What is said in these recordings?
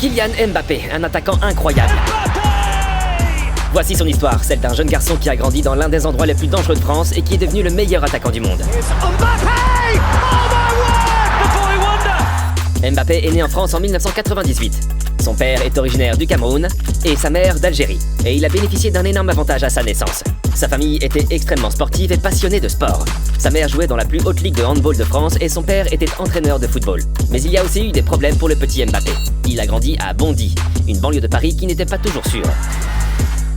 Kylian Mbappé, un attaquant incroyable. Voici son histoire, celle d'un jeune garçon qui a grandi dans l'un des endroits les plus dangereux de France et qui est devenu le meilleur attaquant du monde. Mbappé est né en France en 1998. Son père est originaire du Cameroun et sa mère d'Algérie. Et il a bénéficié d'un énorme avantage à sa naissance. Sa famille était extrêmement sportive et passionnée de sport. Sa mère jouait dans la plus haute ligue de handball de France et son père était entraîneur de football. Mais il y a aussi eu des problèmes pour le petit Mbappé. Il a grandi à Bondy, une banlieue de Paris qui n'était pas toujours sûre.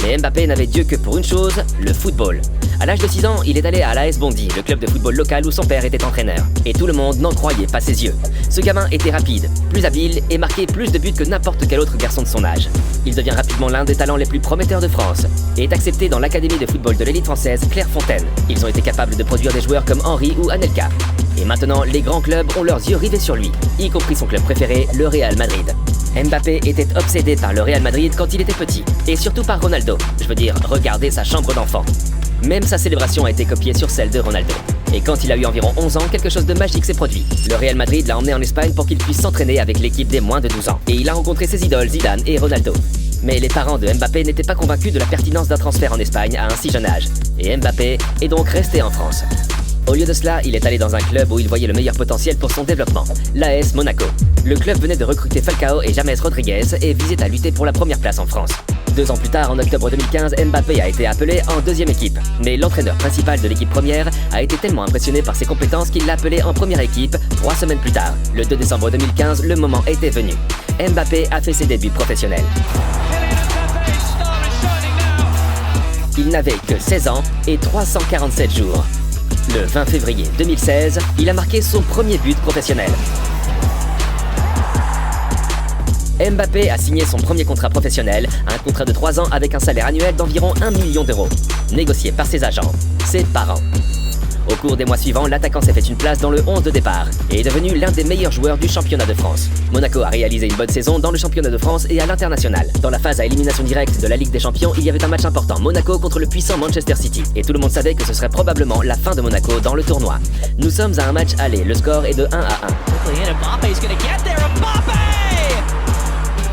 Mais Mbappé n'avait Dieu que pour une chose, le football. À l'âge de 6 ans, il est allé à l'AS Bondy, le club de football local où son père était entraîneur. Et tout le monde n'en croyait pas ses yeux. Ce gamin était rapide, plus habile et marquait plus de buts que n'importe quel autre garçon de son âge. Il devient rapidement l'un des talents les plus prometteurs de France et est accepté dans l'académie de football de l'élite française Clairefontaine. Ils ont été capables de produire des joueurs comme Henry ou Anelka. Et maintenant, les grands clubs ont leurs yeux rivés sur lui, y compris son club préféré, le Real Madrid. Mbappé était obsédé par le Real Madrid quand il était petit, et surtout par Ronaldo. Je veux dire, regardez sa chambre d'enfant. Même sa célébration a été copiée sur celle de Ronaldo. Et quand il a eu environ 11 ans, quelque chose de magique s'est produit. Le Real Madrid l'a emmené en Espagne pour qu'il puisse s'entraîner avec l'équipe des moins de 12 ans. Et il a rencontré ses idoles Zidane et Ronaldo. Mais les parents de Mbappé n'étaient pas convaincus de la pertinence d'un transfert en Espagne à un si jeune âge. Et Mbappé est donc resté en France. Au lieu de cela, il est allé dans un club où il voyait le meilleur potentiel pour son développement, l'AS Monaco. Le club venait de recruter Falcao et James Rodriguez et visait à lutter pour la première place en France. 2 ans plus tard, en octobre 2015, Mbappé a été appelé en deuxième équipe. Mais l'entraîneur principal de l'équipe première a été tellement impressionné par ses compétences qu'il l'a appelé en première équipe 3 semaines plus tard. Le 2 décembre 2015, le moment était venu. Mbappé a fait ses débuts professionnels. Il n'avait que 16 ans et 347 jours. Le 20 février 2016, il a marqué son premier but professionnel. Mbappé a signé son premier contrat professionnel, un contrat de 3 ans avec un salaire annuel d'environ 1 million d'euros, négocié par ses agents, ses parents. Au cours des mois suivants, l'attaquant s'est fait une place dans le 11 de départ et est devenu l'un des meilleurs joueurs du championnat de France. Monaco a réalisé une bonne saison dans le championnat de France et à l'international. Dans la phase à élimination directe de la Ligue des Champions, il y avait un match important, Monaco contre le puissant Manchester City. Et tout le monde savait que ce serait probablement la fin de Monaco dans le tournoi. Nous sommes à un match aller, le score est de 1-1.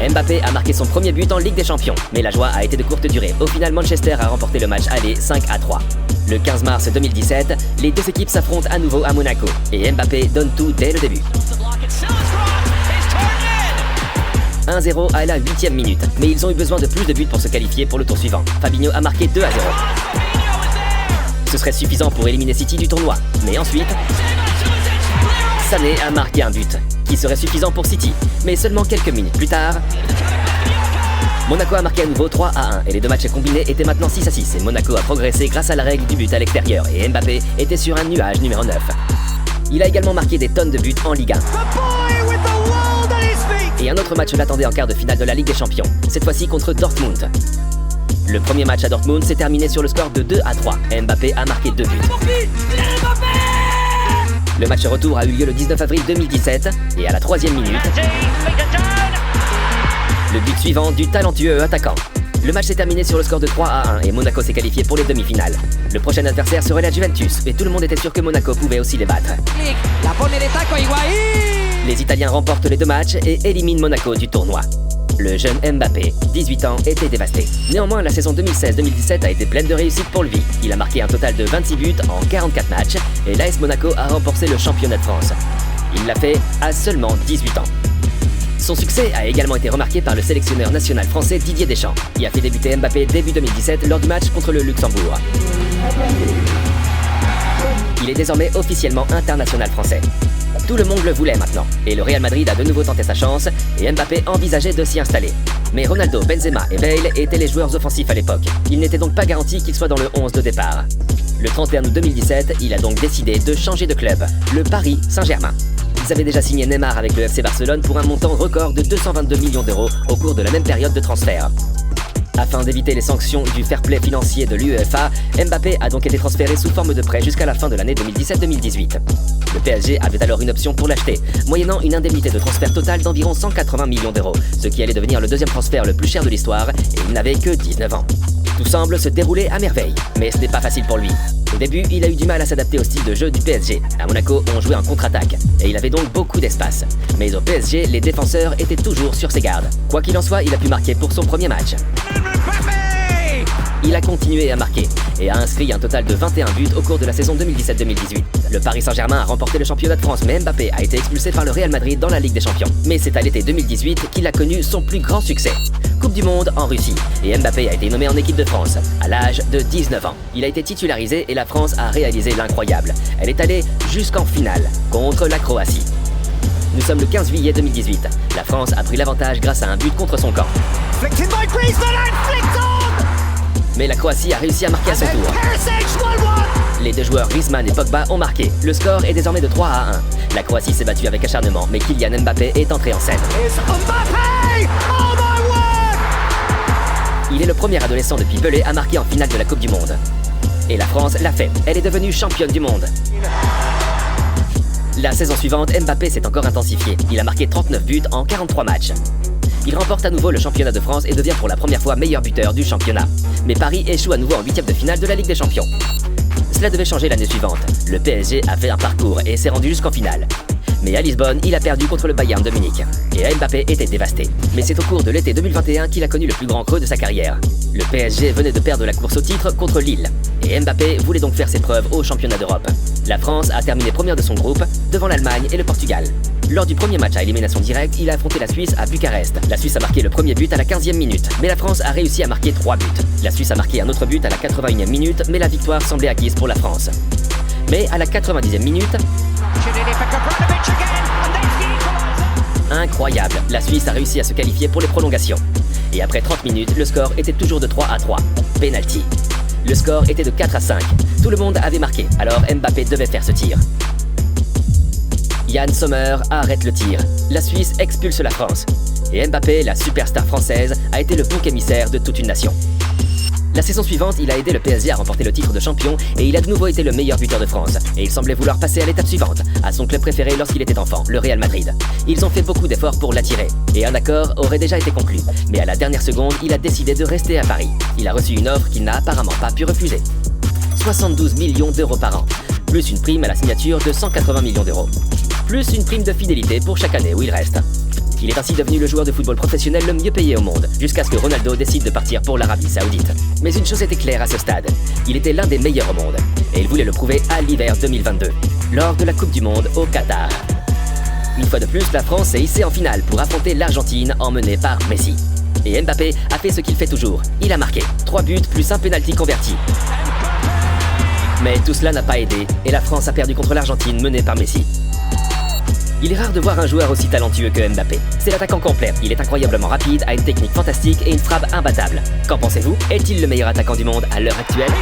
Mbappé a marqué son premier but en Ligue des Champions, mais la joie a été de courte durée. Au final, Manchester a remporté le match aller 5-3. Le 15 mars 2017, les deux équipes s'affrontent à nouveau à Monaco, et Mbappé donne tout dès le début. 1-0 à la 8e minute, mais ils ont eu besoin de plus de buts pour se qualifier pour le tour suivant. Fabinho a marqué 2-0. Ce serait suffisant pour éliminer City du tournoi, mais ensuite, Sané a marqué un but, qui serait suffisant pour City, mais seulement quelques minutes plus tard, Monaco a marqué à nouveau 3-1 et les deux matchs combinés étaient maintenant 6-6 et Monaco a progressé grâce à la règle du but à l'extérieur et Mbappé était sur un nuage numéro 9. Il a également marqué des tonnes de buts en Ligue 1. Et un autre match l'attendait en quart de finale de la Ligue des Champions, cette fois-ci contre Dortmund. Le premier match à Dortmund s'est terminé sur le score de 2-3. Mbappé a marqué 2 buts. Le match retour a eu lieu le 19 avril 2017 et à la 3e minute, le but suivant du talentueux attaquant. Le match s'est terminé sur le score de 3-1 et Monaco s'est qualifié pour les demi-finales. Le prochain adversaire serait la Juventus et tout le monde était sûr que Monaco pouvait aussi les battre. Les Italiens remportent les 2 matchs et éliminent Monaco du tournoi. Le jeune Mbappé, 18 ans, était dévasté. Néanmoins, la saison 2016-2017 a été pleine de réussite pour lui. Il a marqué un total de 26 buts en 44 matchs et l'AS Monaco a remporté le championnat de France. Il l'a fait à seulement 18 ans. Son succès a également été remarqué par le sélectionneur national français Didier Deschamps, qui a fait débuter Mbappé début 2017 lors du match contre le Luxembourg. Il est désormais officiellement international français. Tout le monde le voulait maintenant, et le Real Madrid a de nouveau tenté sa chance, et Mbappé envisageait de s'y installer. Mais Ronaldo, Benzema et Bale étaient les joueurs offensifs à l'époque. Il n'était donc pas garanti qu'il soit dans le 11 de départ. Le 31 août 2017, il a donc décidé de changer de club, le Paris Saint-Germain. Ils avaient déjà signé Neymar avec le FC Barcelone pour un montant record de 222 millions d'euros au cours de la même période de transfert. Afin d'éviter les sanctions du fair play financier de l'UEFA, Mbappé a donc été transféré sous forme de prêt jusqu'à la fin de l'année 2017-2018. Le PSG avait alors une option pour l'acheter, moyennant une indemnité de transfert totale d'environ 180 millions d'euros, ce qui allait devenir le deuxième transfert le plus cher de l'histoire, et il n'avait que 19 ans. Tout semble se dérouler à merveille, mais ce n'est pas facile pour lui. Au début, il a eu du mal à s'adapter au style de jeu du PSG. À Monaco, on jouait en contre-attaque, et il avait donc beaucoup d'espace. Mais au PSG, les défenseurs étaient toujours sur ses gardes. Quoi qu'il en soit, il a pu marquer pour son premier match. Il a continué à marquer, et a inscrit un total de 21 buts au cours de la saison 2017-2018. Le Paris Saint-Germain a remporté le championnat de France, mais Mbappé a été expulsé par le Real Madrid dans la Ligue des Champions. Mais c'est à l'été 2018 qu'il a connu son plus grand succès. Coupe du Monde en Russie, et Mbappé a été nommé en équipe de France, à l'âge de 19 ans. Il a été titularisé et la France a réalisé l'incroyable. Elle est allée jusqu'en finale, contre la Croatie. Nous sommes le 15 juillet 2018. La France a pris l'avantage grâce à un but contre son camp. Mais la Croatie a réussi à marquer à son tour. Les deux joueurs Griezmann et Pogba ont marqué. Le score est désormais de 3-1. La Croatie s'est battue avec acharnement, mais Kylian Mbappé est entré en scène. Il est le premier adolescent depuis Pelé à marquer en finale de la Coupe du Monde. Et la France l'a fait. Elle est devenue championne du monde. La saison suivante, Mbappé s'est encore intensifié. Il a marqué 39 buts en 43 matchs. Il remporte à nouveau le championnat de France et devient pour la première fois meilleur buteur du championnat. Mais Paris échoue à nouveau en huitième de finale de la Ligue des Champions. Cela devait changer l'année suivante. Le PSG a fait un parcours et s'est rendu jusqu'en finale. Mais à Lisbonne, il a perdu contre le Bayern de Munich. Et Mbappé était dévasté. Mais c'est au cours de l'été 2021 qu'il a connu le plus grand creux de sa carrière. Le PSG venait de perdre la course au titre contre Lille. Et Mbappé voulait donc faire ses preuves au championnat d'Europe. La France a terminé première de son groupe, devant l'Allemagne et le Portugal. Lors du premier match à élimination directe, il a affronté la Suisse à Bucarest. La Suisse a marqué le premier but à la 15e minute, mais la France a réussi à marquer 3 buts. La Suisse a marqué un autre but à la 81e minute, mais la victoire semblait acquise pour la France. Mais à la 90e minute... Incroyable, la Suisse a réussi à se qualifier pour les prolongations. Et après 30 minutes, le score était toujours de 3-3. Penalty. Le score était de 4-5. Tout le monde avait marqué, alors Mbappé devait faire ce tir. Yann Sommer arrête le tir. La Suisse expulse la France. Et Mbappé, la superstar française, a été le bouc émissaire de toute une nation. La saison suivante, il a aidé le PSG à remporter le titre de champion et il a de nouveau été le meilleur buteur de France. Et il semblait vouloir passer à l'étape suivante, à son club préféré lorsqu'il était enfant, le Real Madrid. Ils ont fait beaucoup d'efforts pour l'attirer, et un accord aurait déjà été conclu. Mais à la dernière seconde, il a décidé de rester à Paris. Il a reçu une offre qu'il n'a apparemment pas pu refuser. 72 millions d'euros par an, plus une prime à la signature de 180 millions d'euros. Plus une prime de fidélité pour chaque année où il reste. Il est ainsi devenu le joueur de football professionnel le mieux payé au monde, jusqu'à ce que Ronaldo décide de partir pour l'Arabie Saoudite. Mais une chose était claire à ce stade, il était l'un des meilleurs au monde, et il voulait le prouver à l'hiver 2022, lors de la Coupe du Monde au Qatar. Une fois de plus, la France s'est hissée en finale pour affronter l'Argentine emmenée par Messi. Et Mbappé a fait ce qu'il fait toujours, il a marqué 3 buts plus un penalty converti. Mais tout cela n'a pas aidé, et la France a perdu contre l'Argentine menée par Messi. Il est rare de voir un joueur aussi talentueux que Mbappé. C'est l'attaquant complet. Il est incroyablement rapide, a une technique fantastique et une frappe imbattable. Qu'en pensez-vous? Est-il le meilleur attaquant du monde à l'heure actuelle?